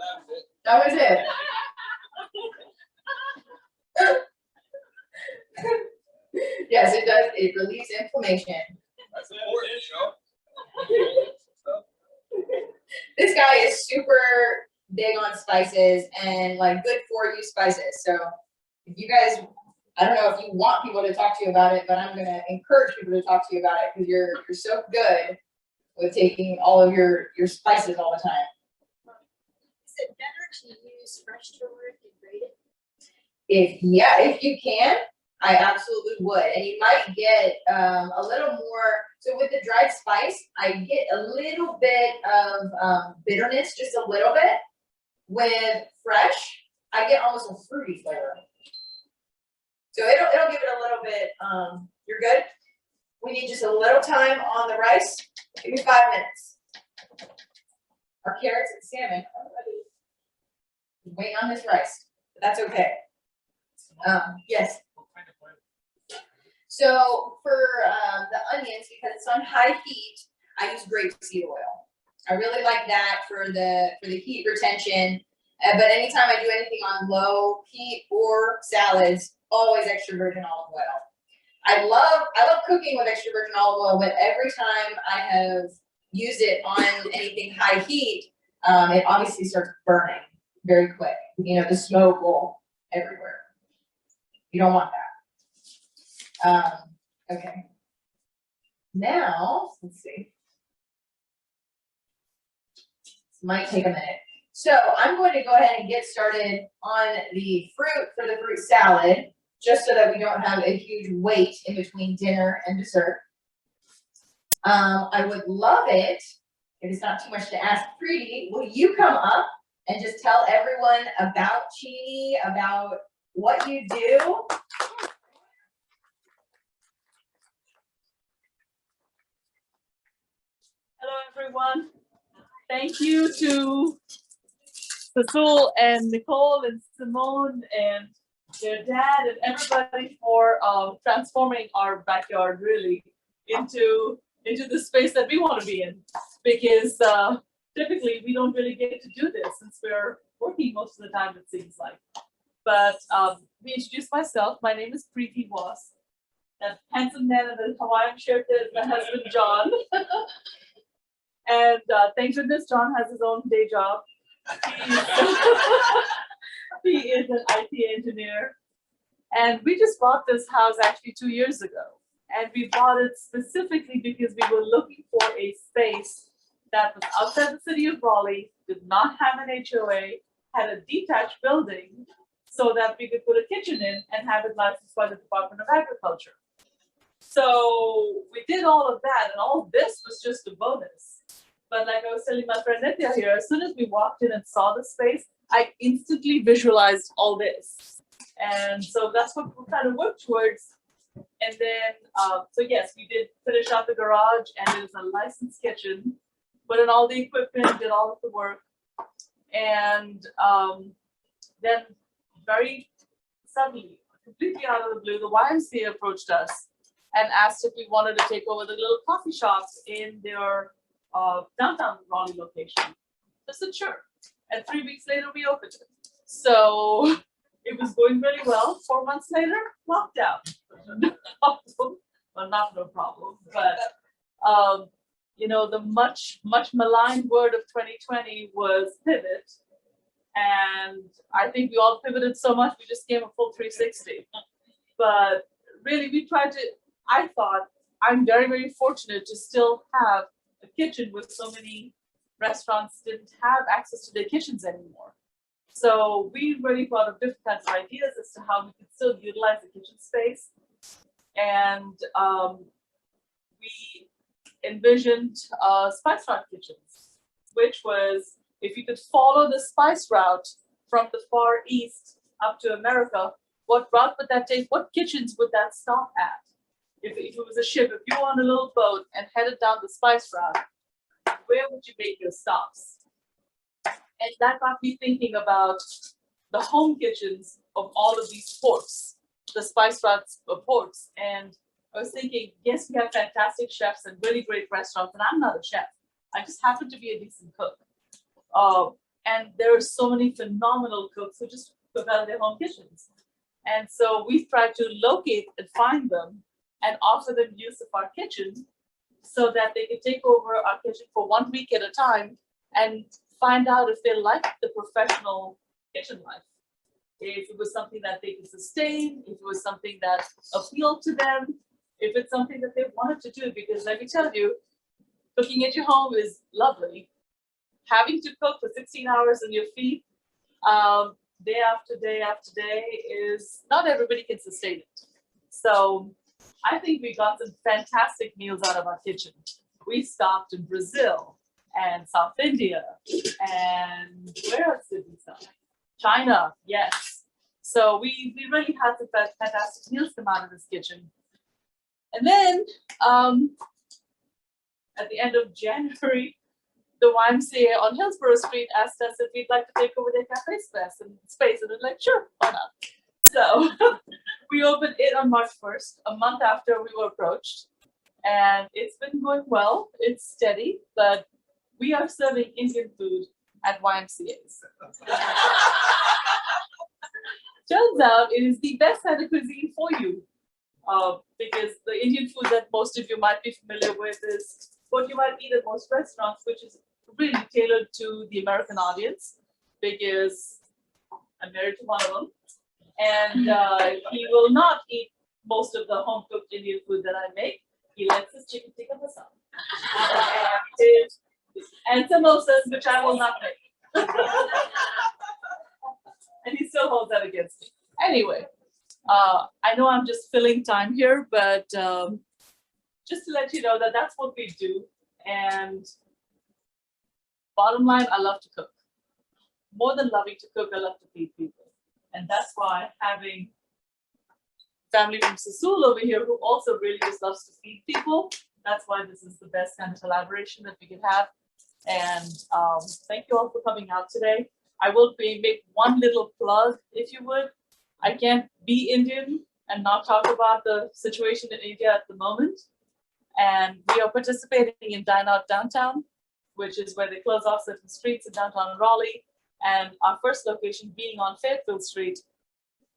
that was it. That was it. Yes, it does. It relieves inflammation. That's important, you know? This guy is super big on spices and like good for you spices. So if you guys, I don't know if you want people to talk to you about it, but I'm gonna encourage people to talk to you about it because you're so good with taking all of your spices all the time. Is it better to use fresh turmeric and grate it? If you can, I absolutely would. And you might get a little more. So with the dried spice, I get a little bit of bitterness, just a little bit. With fresh, I get almost a fruity flavor. So it'll give it a little bit. You're good. We need just a little time on the rice. Give me 5 minutes. Our carrots and salmon are ready. Waiting on this rice, but that's okay. Yes. So for the onions, because it's on high heat, I use grapeseed oil. I really like that for the heat retention. But anytime I do anything on low heat or salads, always extra virgin olive oil. I love cooking with extra virgin olive oil, but every time I have used it on anything high heat, it obviously starts burning very quick. You know, the smoke will everywhere. You don't want that. Okay. Now, let's see. This might take a minute. So I'm going to go ahead and get started on the fruit for the fruit salad, just so that we don't have a huge wait in between dinner and dessert. I would love it, if it's not too much to ask, Preeti, will you come up and just tell everyone about Chini, about what you do? Hello, everyone. Thank you to Sassool and Nicole and Simone and their dad and everybody for transforming our backyard really into the space that we want to be in, because typically we don't really get to do this since we're working most of the time, it seems like. But we introduce myself. My name is Preeti Was. That handsome man in the Hawaiian shirt is my husband John. And thank goodness John has his own day job. He is an IT engineer. And we just bought this house actually 2 years ago. And we bought it specifically because we were looking for a space that was outside the city of Raleigh, did not have an HOA, had a detached building, so that we could put a kitchen in and have it licensed by the Department of Agriculture. So we did all of that, and all of this was just a bonus. But like I was telling my friend Nitya here, as soon as we walked in and saw the space, I instantly visualized all this. And so that's what we kind of worked towards. And then, so yes, we did finish out the garage, and it was a licensed kitchen, put in all the equipment, did all of the work. And then very suddenly, completely out of the blue, the YMCA approached us and asked if we wanted to take over the little coffee shops in their downtown Raleigh location. I said, sure. And 3 weeks later, we opened it. So it was going really well. 4 months later, lockdown. No problem. Well, not no problem, but you know, the much maligned word of 2020 was pivot. And I think we all pivoted so much, we just came a full 360. But really, we tried to, I thought, I'm very, very fortunate to still have a kitchen with so many restaurants didn't have access to their kitchens anymore. So we really thought of different kinds of ideas as to how we could still utilize the kitchen space. And we envisioned spice route kitchens, which was, if you could follow the spice route from the Far East up to America, what route would that take? What kitchens would that stop at? If it was a ship, if you were on a little boat and headed down the spice route, where would you make your stops? And that got me thinking about the home kitchens of all of these ports. the Spice Routes ports. And I was thinking, yes, we have fantastic chefs and really great restaurants, and I'm not a chef. I just happen to be a decent cook. And there are so many phenomenal cooks who just cook out of their home kitchens. And so we've tried to locate and find them and offer them use of our kitchen so that they can take over our kitchen for 1 week at a time and find out if they like the professional kitchen life. If it was something that they could sustain, if it was something that appealed to them, if it's something that they wanted to do, because let me tell you, cooking at your home is lovely. Having to cook for 16 hours on your feet, day after day after day, is not everybody can sustain it. So I think we got some fantastic meals out of our kitchen. We stopped in Brazil and South India, and where else did we stop? China, yes. So we really had some fantastic meals come out of this kitchen. And then at the end of January, the YMCA on Hillsborough Street asked us if we'd like to take over their cafe space, and we're like, sure, why not? So we opened it on March 1st, a month after we were approached, and it's been going well. It's steady, but we are serving Indian food at YMCAs. Turns out it is the best kind of cuisine for you, because the Indian food that most of you might be familiar with is what you might eat at most restaurants, which is really tailored to the American audience, because I'm married to one of them. And he will not eat most of the home-cooked Indian food that I make. He likes his chicken tikka masala. And samosas, which I will not make. And he still holds that against me. Anyway, I know I'm just filling time here, but just to let you know that that's what we do. And bottom line, I love to cook. More than loving to cook, I love to feed people. And that's why having family from Sassool over here who also really just loves to feed people, that's why this is the best kind of collaboration that we can have. And thank you all for coming out today. I will make one little plug, if you would. I can't be Indian and not talk about the situation in India at the moment. And we are participating in Dine Out Downtown, which is where they close off certain streets in downtown Raleigh, and our first location being on Fairfield Street.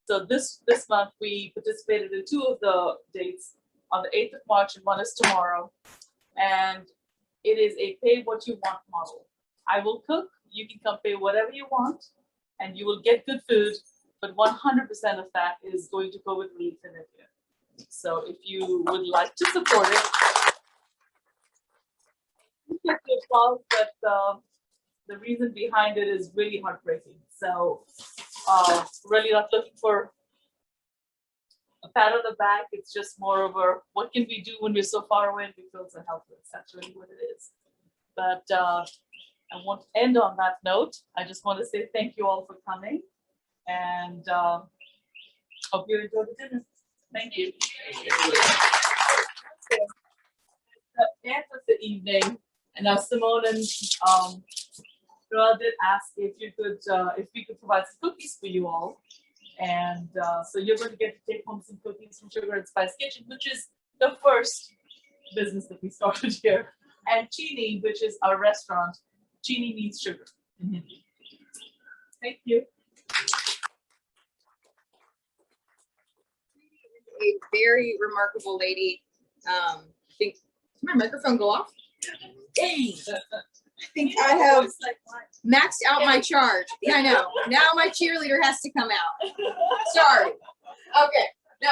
So this month we participated in 2 of the dates, on the 8th of March, and one is tomorrow. And it is a pay what you want model. I will cook, you can come pay whatever you want, and you will get good food, but 100% of that is going to COVID relief in India. So if you would like to support it, get the applause, but the reason behind it is really heartbreaking. So really not looking for a pat on the back. It's just more of a, what can we do when we're so far away and we feel so helpless? That's really what it is. But I won't end on that note. I just want to say thank you all for coming, and hope you enjoy the dinner. Thank you. The end of the evening, and now Simone and Joel did ask if you could, if we could provide some cookies for you all, and so you're going to get to take home some cookies from Sugar and Spice Kitchen, which is the first business that we started here, and Chini, which is our restaurant. Chini means sugar in Hindi. Thank you. A very remarkable lady. I think, did my microphone go off? Dang. I think I have maxed out my charge. Yeah, I know. Now my cheerleader has to come out. Sorry. Okay. No,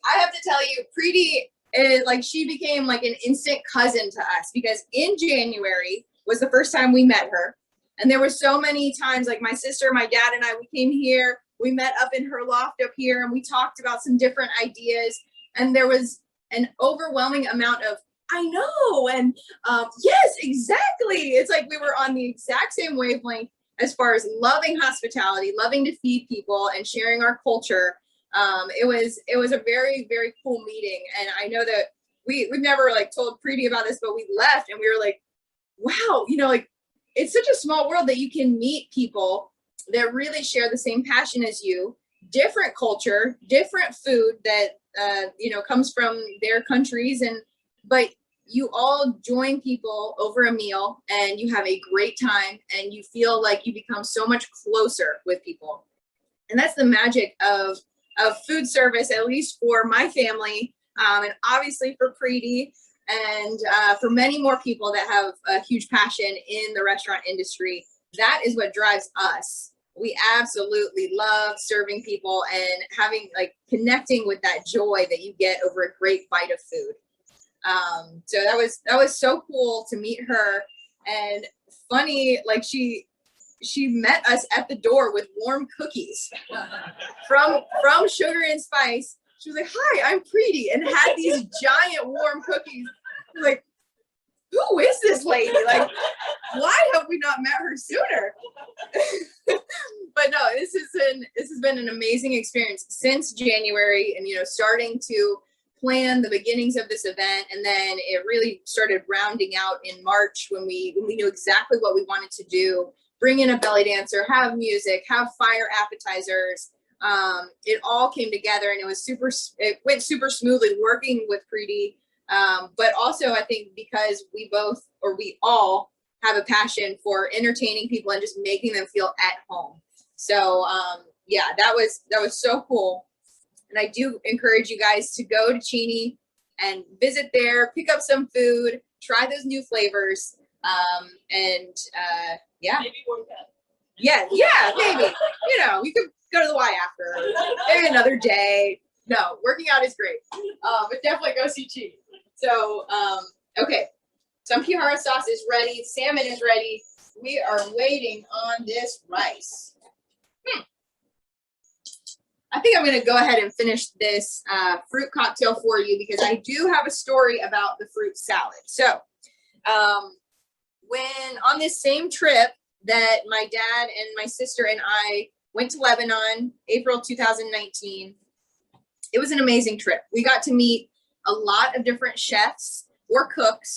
I have to tell you, Preeti is like, she became like an instant cousin to us, because in January was the first time we met her. And there were so many times, like my sister, my dad, and I, we came here, we met up in her loft up here, and we talked about some different ideas. And there was an overwhelming amount of, I know, and yes, exactly. It's like we were on the exact same wavelength as far as loving hospitality, loving to feed people, and sharing our culture. It was a very, very cool meeting. And I know that we've never like told Preeti about this, but we left and we were like, wow, you know, like it's such a small world that you can meet people that really share the same passion as you, different culture, different food that, comes from their countries, but you all join people over a meal and you have a great time and you feel like you become so much closer with people. And that's the magic of food service, at least for my family, and obviously for Preeti, and for many more people that have a huge passion in the restaurant industry. That is what drives us. We absolutely love serving people and connecting with that joy that you get over a great bite of food. So that was so cool to meet her, and funny, like she met us at the door with warm cookies from Sugar and Spice. She was like, "Hi, I'm Preeti," and had these giant warm cookies. Like, who is this lady? Like, why have we not met her sooner? But no, this has been an amazing experience since January, and starting to plan the beginnings of this event, and then it really started rounding out in March when we knew exactly what we wanted to do. Bring in a belly dancer, have music, have fire appetizers. It all came together, and it went super smoothly working with Preeti. But also I think because we all have a passion for entertaining people and just making them feel at home. So yeah, that was so cool. And I do encourage you guys to go to Chini and visit there, pick up some food, try those new flavors. Yeah. Maybe work out. Yeah, maybe. You could go to the Y after, maybe another day. No, working out is great. But definitely go see Chini. So, okay. Samkihara sauce is ready. Salmon is ready. We are waiting on this rice. I think I'm going to go ahead and finish this fruit cocktail for you because I do have a story about the fruit salad. So, when on this same trip that my dad and my sister and I went to Lebanon, April 2019, it was an amazing trip. We got to meet a lot of different chefs or cooks.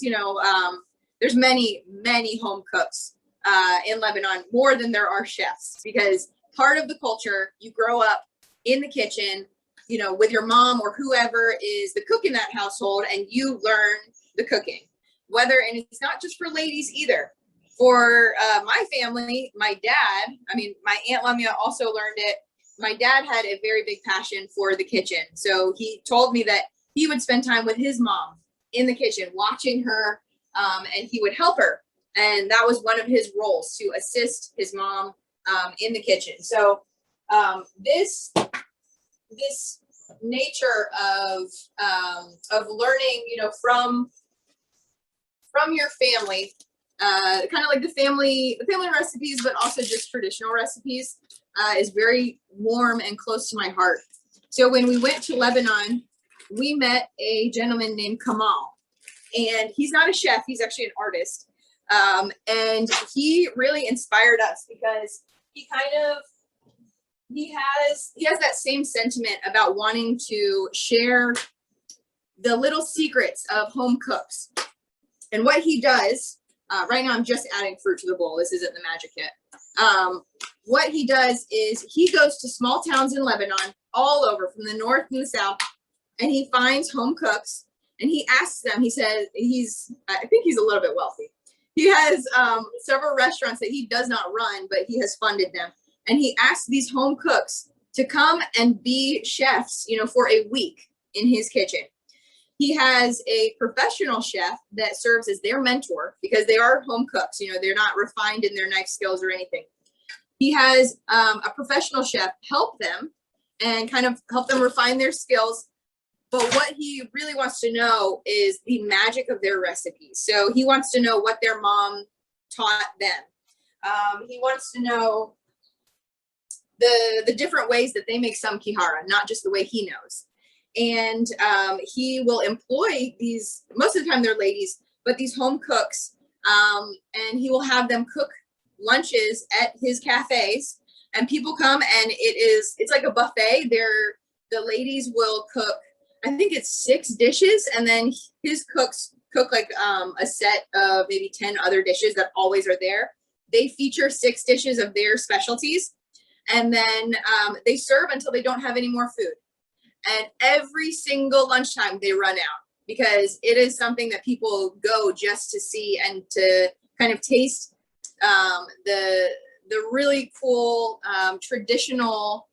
There's many home cooks in Lebanon, more than there are chefs, because part of the culture, you grow up in the kitchen, with your mom or whoever is the cook in that household, and you learn the cooking. And it's not just for ladies either. For my family, my Aunt Lamia also learned it. My dad had a very big passion for the kitchen. So he told me that he would spend time with his mom in the kitchen, watching her, and he would help her. And that was one of his roles, to assist his mom in the kitchen. So this nature of learning, from your family, kind of like the family recipes, but also just traditional recipes, is very warm and close to my heart. So when we went to Lebanon, we met a gentleman named Kamal, and he's not a chef, he's actually an artist. And he really inspired us because he has that same sentiment about wanting to share the little secrets of home cooks. And what he does, right now I'm just adding fruit to the bowl, this isn't the magic yet. What he does is he goes to small towns in Lebanon, all over, from the north and the south, and he finds home cooks, and he asks them, he says, I think he's a little bit wealthy. He has several restaurants that he does not run, but he has funded them. And he asks these home cooks to come and be chefs, for a week in his kitchen. He has a professional chef that serves as their mentor because they are home cooks. They're not refined in their knife skills or anything. He has a professional chef help them and kind of help them refine their skills. But what he really wants to know is the magic of their recipes. So he wants to know what their mom taught them. He wants to know the different ways that they make samkihara, not just the way he knows. And he will employ these, most of the time they're ladies, but these home cooks, and he will have them cook lunches at his cafes, and people come, and it's like a buffet. The ladies will cook, I think it's 6 dishes, and then his cooks cook like a set of maybe 10 other dishes that always are there. They feature 6 dishes of their specialties, And then they serve until they don't have any more food. And every single lunchtime they run out because it is something that people go just to see and to kind of taste the really cool traditional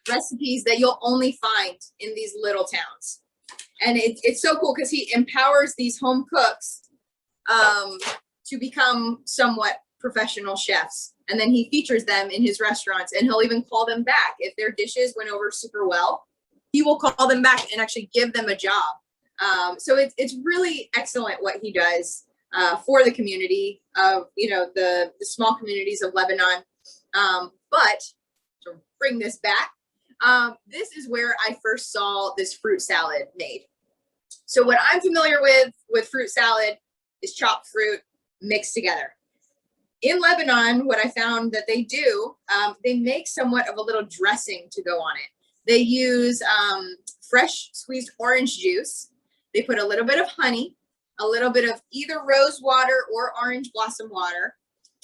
recipes that you'll only find in these little towns. And it's so cool because he empowers these home cooks to become somewhat professional chefs. And then he features them in his restaurants, and he'll even call them back. If their dishes went over super well, he will call them back and actually give them a job. So it's really excellent what he does for the community of, you know, the small communities of Lebanon. But to bring this back, this is where I first saw this fruit salad made. So what I'm familiar with fruit salad is chopped fruit mixed together. In Lebanon, what I found that they do, they make somewhat of a little dressing to go on it. They use fresh squeezed orange juice. They put a little bit of honey, a little bit of either rose water or orange blossom water.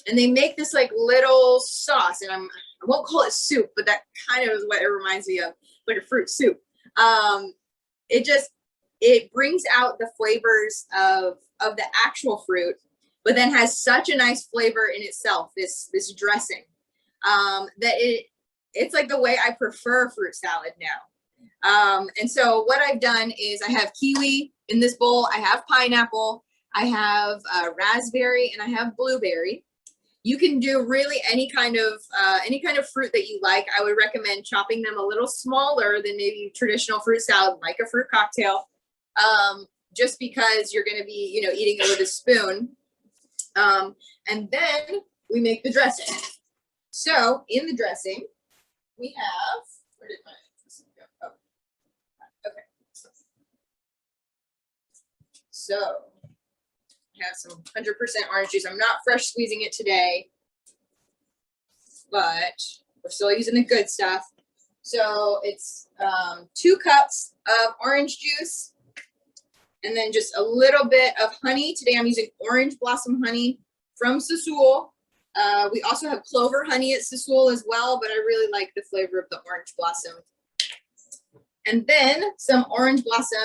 And they make this like little sauce, and I won't call it soup, but that kind of is what it reminds me of, like a fruit soup. It brings out the flavors of the actual fruit, but then has such a nice flavor in itself, this dressing, that it's like the way I prefer fruit salad now. And so what I've done is I have kiwi in this bowl, I have pineapple, I have raspberry, and I have blueberry. You can do really any kind of fruit that you like. I would recommend chopping them a little smaller than maybe traditional fruit salad, like a fruit cocktail, just because you're going to be, you know, eating it with a spoon. And then we make the dressing. So in the dressing, we have, where did my dressing go? Oh, okay. So I have some 100% orange juice. I'm not fresh squeezing it today, but we're still using the good stuff. So it's 2 cups of orange juice, and then just a little bit of honey. Today I'm using orange blossom honey from Sassool. We also have clover honey at Sassool as well, but I really like the flavor of the orange blossom. And then some orange blossom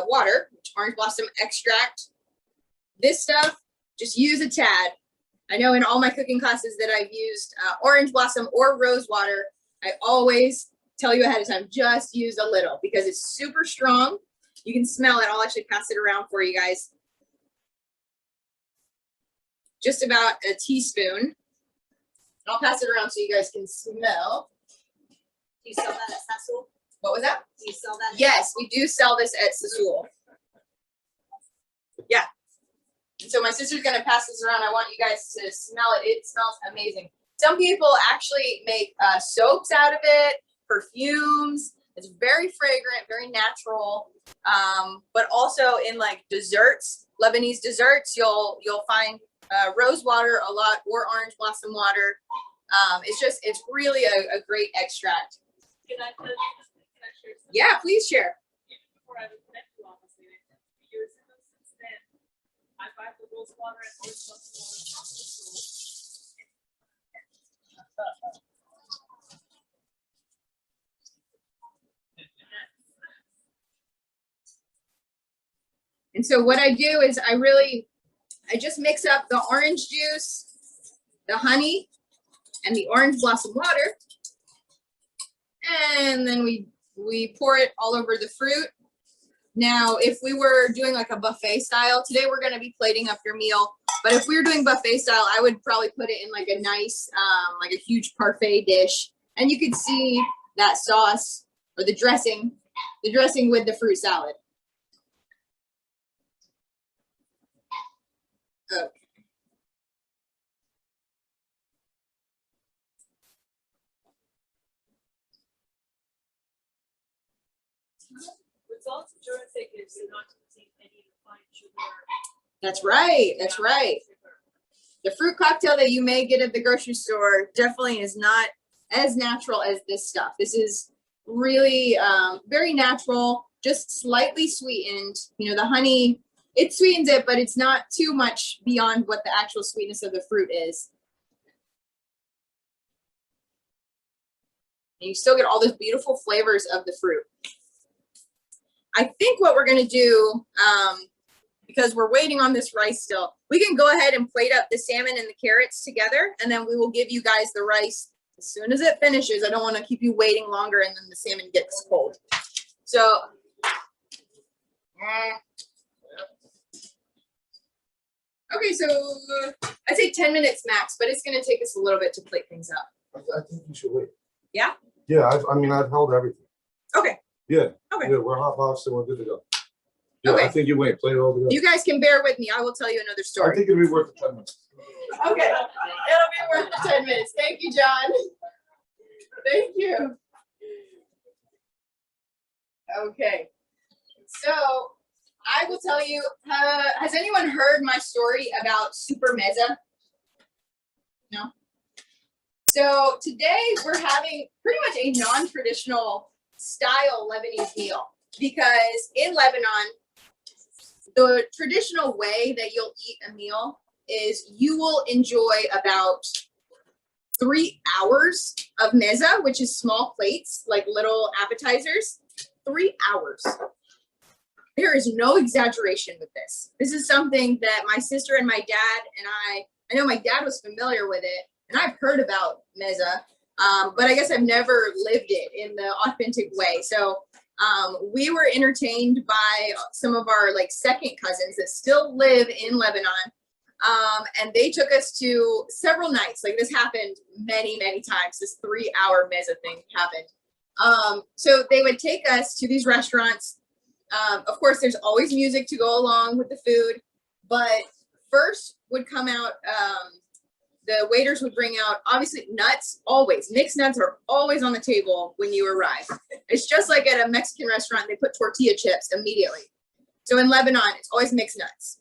water, orange blossom extract. This stuff, just use a tad. I know in all my cooking classes that I've used orange blossom or rose water, I always tell you ahead of time, just use a little because it's super strong. You can smell it. I'll actually pass it around for you guys. Just about a teaspoon. I'll pass it around so you guys can smell. Do you sell that at Sassool? What was that? Do you sell that? Yes, we do sell this at Sassool. Yeah. And so my sister's gonna pass this around. I want you guys to smell it. It smells amazing. Some people actually make soaps out of it, perfumes. It's very fragrant, very natural. But also in like desserts, Lebanese desserts, you'll find rose water a lot or orange blossom water. It's really a great extract. Can I share something? Yeah, please share. Before I would connect you, honestly, 3 years ago since then, I buy the rose water and orange blossom water from the store. And so what I do is I just mix up the orange juice, the honey, and the orange blossom water. And then we pour it all over the fruit. Now, if we were doing like a buffet style, today we're going to be plating up your meal. But if we were doing buffet style, I would probably put it in like a nice, like a huge parfait dish. And you could see that sauce or the dressing with the fruit salad. Okay. Results of Turmeric is you're not using any refined sugar. That's right. That's right. The fruit cocktail that you may get at the grocery store definitely is not as natural as this stuff. This is really very natural, just slightly sweetened. You know, the honey, it sweetens it, but it's not too much beyond what the actual sweetness of the fruit is. And you still get all those beautiful flavors of the fruit. I think what we're gonna do, because we're waiting on this rice still, we can go ahead and plate up the salmon and the carrots together, and then we will give you guys the rice as soon as it finishes. I don't want to keep you waiting longer and then the salmon gets cold. So, okay, so I'd say 10 minutes max, but it's gonna take us a little bit to plate things up. I think you should wait. Yeah? Yeah, I mean, I've held everything. Okay. Yeah. Okay. Yeah, we're hot boxed and we're good to go. Yeah, Okay. I think you wait. Play it all together. You guys can bear with me. I will tell you another I story. think it'll be worth the 10 minutes. Okay, it'll be worth the 10 minutes. Thank you, John. Thank you. Okay, so I will tell you, has anyone heard my story about super mezza? No? So today we're having pretty much a non-traditional style Lebanese meal because in Lebanon, the traditional way that you'll eat a meal is you will enjoy about 3 hours of mezza, which is small plates, like little appetizers. 3 hours. There is no exaggeration with this. This is something that my sister and my dad and I know my dad was familiar with it, and I've heard about mezza, but I guess I've never lived it in the authentic way. So we were entertained by some of our like second cousins that still live in Lebanon. And they took us to several nights. Like this happened many, many times. This 3 hour mezza thing happened. So they would take us to these restaurants. Of course, there's always music to go along with the food, but first would come out, the waiters would bring out, obviously, nuts, always. Mixed nuts are always on the table when you arrive. It's just like at a Mexican restaurant, they put tortilla chips immediately. So in Lebanon, it's always mixed nuts.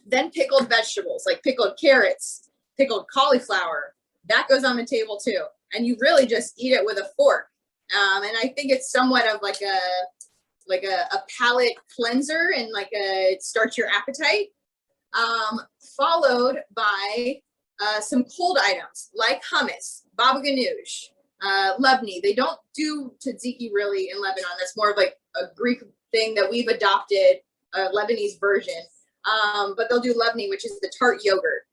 Then pickled vegetables, like pickled carrots, pickled cauliflower. That goes on the table too. And you really just eat it with a fork. And I think it's somewhat of like a palate cleanser and like it starts your appetite. Followed by some cold items like hummus, baba ganoush, labneh. They don't do tzatziki really in Lebanon. That's more of like a Greek thing that we've adopted, a Lebanese version. But they'll do labneh, which is the tart yogurt.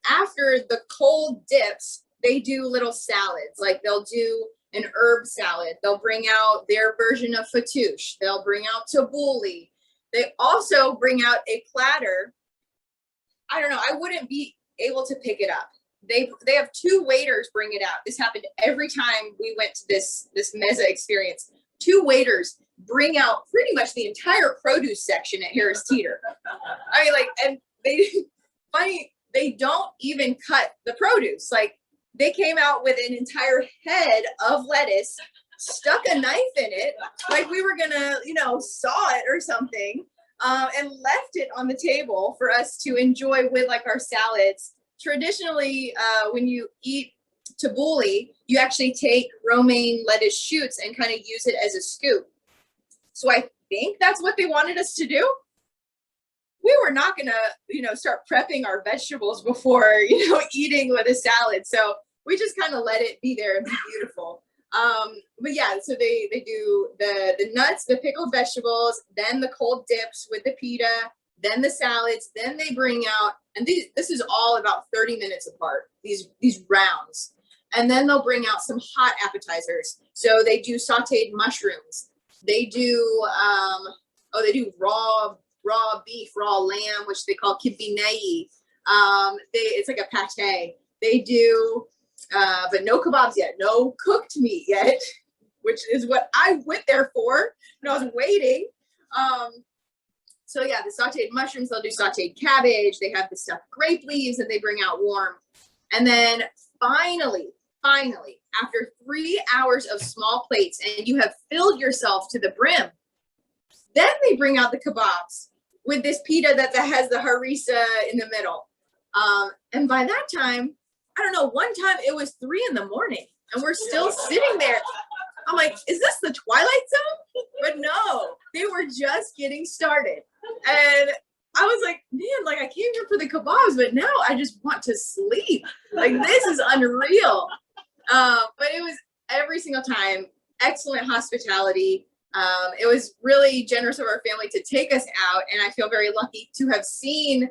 After the cold dips, they do little salads. Like they'll do an herb salad. They'll bring out their version of fattoush. They'll bring out tabbouleh. They also bring out a platter. I don't know. I wouldn't be able to pick it up. They have 2 waiters bring it out. This happened every time we went to this mezza experience. 2 waiters bring out pretty much the entire produce section at Harris Teeter. I mean, like, and they don't even cut the produce. Like, they came out with an entire head of lettuce, stuck a knife in it, like we were gonna, saw it or something, and left it on the table for us to enjoy with like our salads. Traditionally, when you eat tabbouleh, you actually take romaine lettuce shoots and kind of use it as a scoop. So I think that's what they wanted us to do. We were not gonna, start prepping our vegetables before, eating with a salad. So we just kind of let it be there and be beautiful. But yeah, so they do the nuts, the pickled vegetables, then the cold dips with the pita, then the salads, then they bring out, and this is all about 30 minutes apart, these rounds. And then they'll bring out some hot appetizers. So they do sauteed mushrooms. They do, they do raw beef, raw lamb, which they call kibinei. It's like a pate. They do, but no kebabs yet, no cooked meat yet, which is what I went there for. And I was waiting. So yeah, the sauteed mushrooms, they'll do sauteed cabbage. They have the stuffed grape leaves that they bring out warm. And then finally, after 3 hours of small plates and you have filled yourself to the brim, then they bring out the kebabs with this pita that has the harissa in the middle. And by that time, I don't know, one time it was 3 in the morning and we're still sitting there. I'm like, is this the Twilight Zone? But no, they were just getting started. And I was like, man, like I came here for the kebabs, but now I just want to sleep. Like this is unreal. But it was every single time, excellent hospitality. It was really generous of our family to take us out, and I feel very lucky to have seen,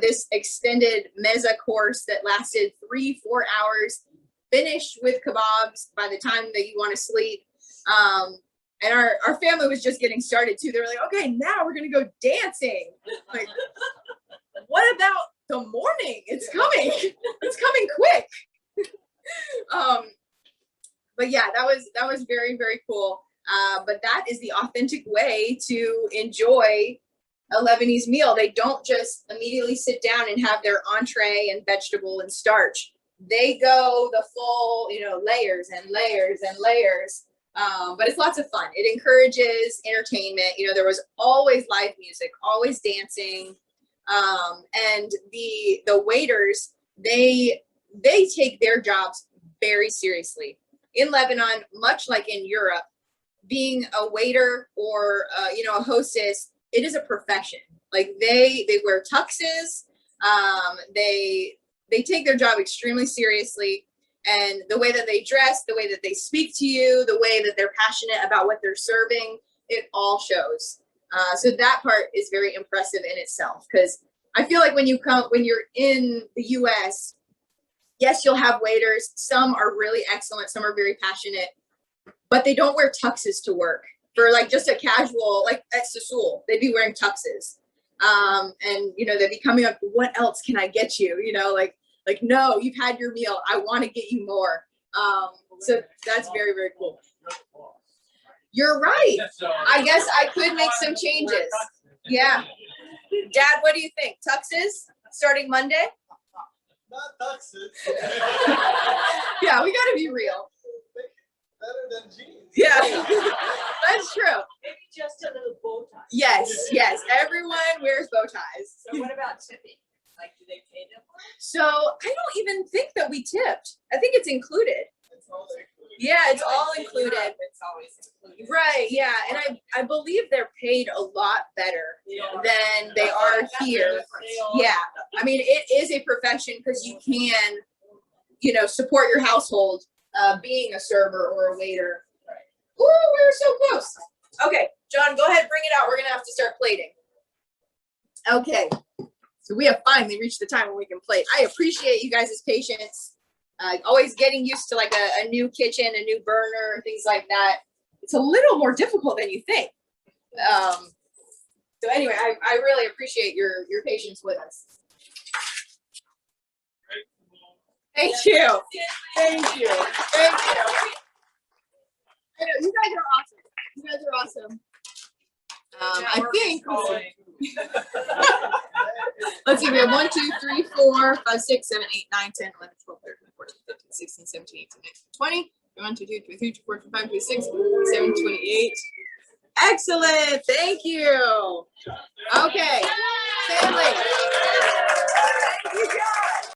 this extended meza course that lasted 3-4 hours, finished with kebabs by the time that you want to sleep. And our family was just getting started too. They were like, okay, now we're gonna go dancing. Like, what about the morning? It's coming. It's coming quick. But yeah, that was very, very cool. But that is the authentic way to enjoy a Lebanese meal. They don't just immediately sit down and have their entree and vegetable and starch. They go the full, layers and layers and layers. But it's lots of fun. It encourages entertainment. There was always live music, always dancing. And the waiters, they take their jobs very seriously. In Lebanon, much like in Europe, being a waiter or a hostess, it is a profession. Like they wear tuxes. They take their job extremely seriously. And the way that they dress, the way that they speak to you, the way that they're passionate about what they're serving, it all shows. So that part is very impressive in itself, because I feel like when you're in the US, yes, you'll have waiters. Some are really excellent. Some are very passionate, but they don't wear tuxes to work. For like just a casual, like at Sassool, they'd be wearing tuxes. And they'd be coming up, what else can I get you? Like, no, you've had your meal. I want to get you more. So that's very, very cool. You're right. I guess I could make some changes. Yeah. Dad, what do you think? Tuxes starting Monday? Not tuxes. Yeah, we got to be real. Better than jeans. Yeah, that's true. Maybe just a little bow tie. Yes. Everyone wears bow ties. So what about tipping? Like, do they pay them for it? So I don't even think that we tipped. I think it's included. It's all included. Yeah, it's all included. It's always included. Right, yeah. And I believe they're paid a lot better than they are here. Yeah. I mean, it is a profession because you can, support your household being a server or a waiter. Ooh, we were so close. Okay, John, go ahead, bring it out. We're gonna have to start plating. Okay. So we have finally reached the time when we can plate. I appreciate you guys' patience. Always getting used to like a new kitchen, a new burner, things like that. It's a little more difficult than you think. So anyway, I really appreciate your patience with us. Thank you. Thank you. Thank you. I know, you guys are awesome. You guys are awesome. I think. Let's see, we have 1, 2, 3, 4, 5, 6, 7, 8, 9, 10, 11, 12, 13, 14, 15, 16, 17, 18, 19, 20. 1, 2, 3, 4, 5, 6, 7, 28. Excellent. Thank you.